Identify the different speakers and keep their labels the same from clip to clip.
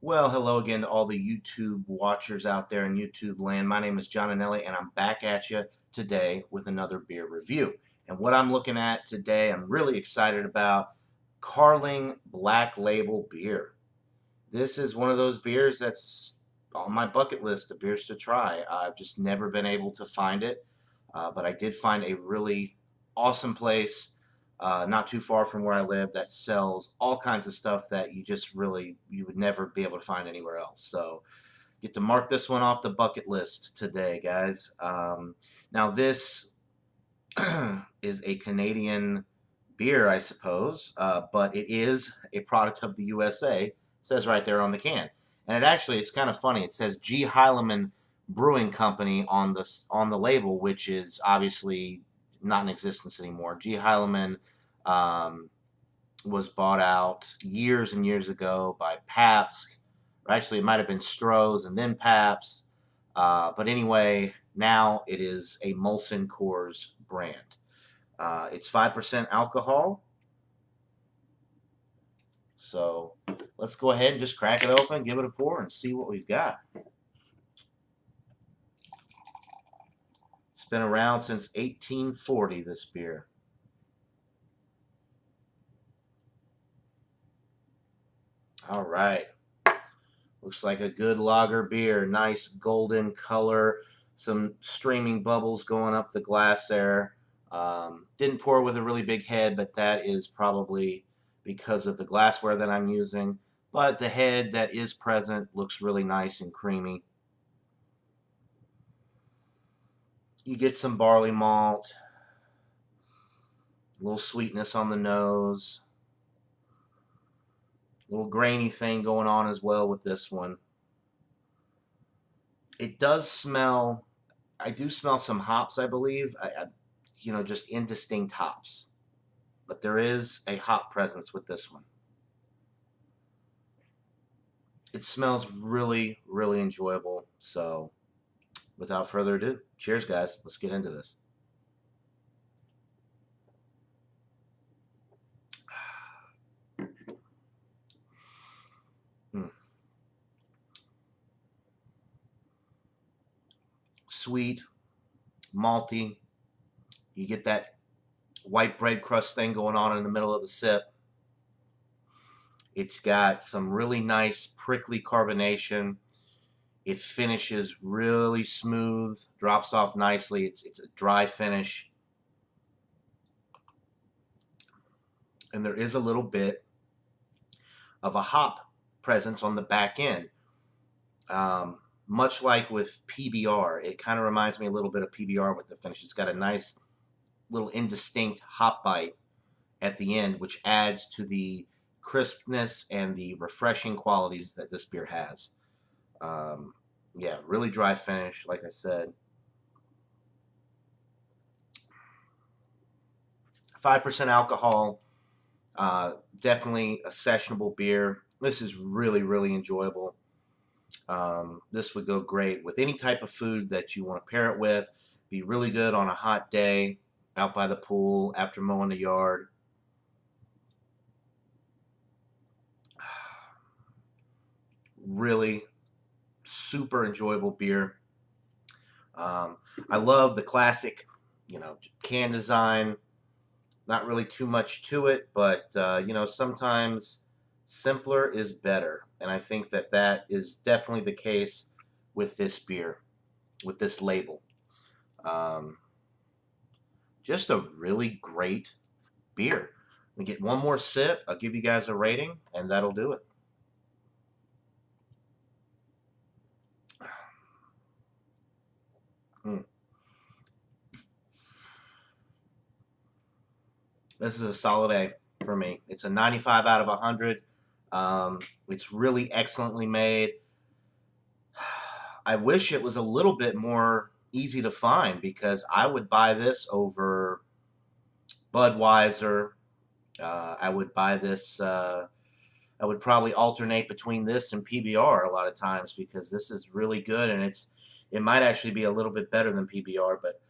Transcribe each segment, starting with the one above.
Speaker 1: Well, hello again to all the YouTube watchers out there in YouTube land. My name is John Anelli, and I'm back at you today with another beer review. And what I'm looking at today, I'm really excited about Carling Black Label beer. This is one of those beers that's on my bucket list of beers to try. I've just never been able to find it, but I did find a really awesome place not too far from where I live that sells all kinds of stuff that you would never be able to find anywhere else. So get to mark this one off the bucket list today, guys. Now this is a Canadian beer, I suppose, but it is a product of the USA. It says right there on the can, and it's kind of funny. It says G. Heilemann Brewing Company on the label, which is obviously not in existence anymore. G. Heilemann um, was bought out years and years ago by Pabst. Or actually, it might have been Stroh's and then Pabst. But anyway, now it is a Molson Coors brand. It's 5% alcohol. So let's go ahead and just crack it open, give it a pour, and see what we've got. It's been around since 1840, this beer. All right. Looks like a good lager beer. Nice golden color. Some streaming bubbles going up the glass there. Didn't pour with a really big head, but that is probably because of the glassware that I'm using. But the head that is present looks really nice and creamy. You get some barley malt, a little sweetness on the nose, a little grainy thing going on as well with this one. It does smell, I do smell some hops, I believe. Just indistinct hops. But there is a hop presence with this one. It smells really, really enjoyable. So, without further ado, cheers, guys. Let's get into this. Mm. Sweet, malty. You get that white bread crust thing going on in the middle of the sip. It's got some really nice prickly carbonation. It finishes really smooth, drops off nicely. It's a dry finish. And there is a little bit of a hop presence on the back end. Much like with PBR, it kind of reminds me a little bit of PBR with the finish. It's got a nice little indistinct hop bite at the end, which adds to the crispness and the refreshing qualities that this beer has. Yeah, really dry finish, like I said. 5% alcohol. Definitely a sessionable beer. This is really, really enjoyable. This would go great with any type of food that you want to pair it with. Be really good on a hot day out by the pool after mowing the yard. Really super enjoyable beer. I love the classic, can design. Not really too much to it, but sometimes simpler is better, and I think that that is definitely the case with this beer, with this label. Um, just a really great beer. We get one more sip. I'll give you guys a rating, and that'll do it. Mm. This is a solid A for me. It's a 95 out of 100. It's really excellently made. I wish it was a little bit more easy to find because I would buy this over Budweiser. I would buy this. I would probably alternate between this and PBR a lot of times because this is really good and it might actually be a little bit better than PBR. But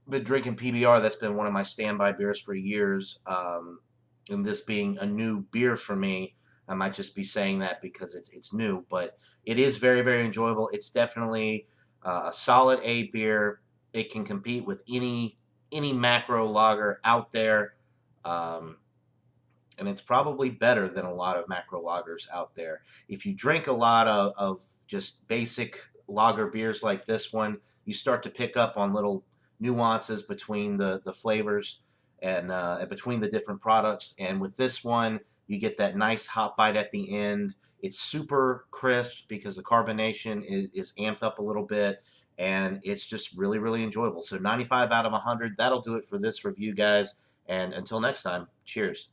Speaker 1: been drinking PBR. That's been one of my standby beers for years. And this being a new beer for me, I might just be saying that because it's new, but it is very, very enjoyable. It's definitely a solid A beer. It can compete with any macro lager out there. Um, and it's probably better than a lot of macro lagers out there. If you drink a lot of just basic lager beers like this one, you start to pick up on little nuances between the flavors and between the different products. And with this one, you get that nice hot bite at the end. It's super crisp because the carbonation is amped up a little bit, and it's just really, really enjoyable. So 95 out of 100, that'll do it for this review, guys. And until next time, cheers.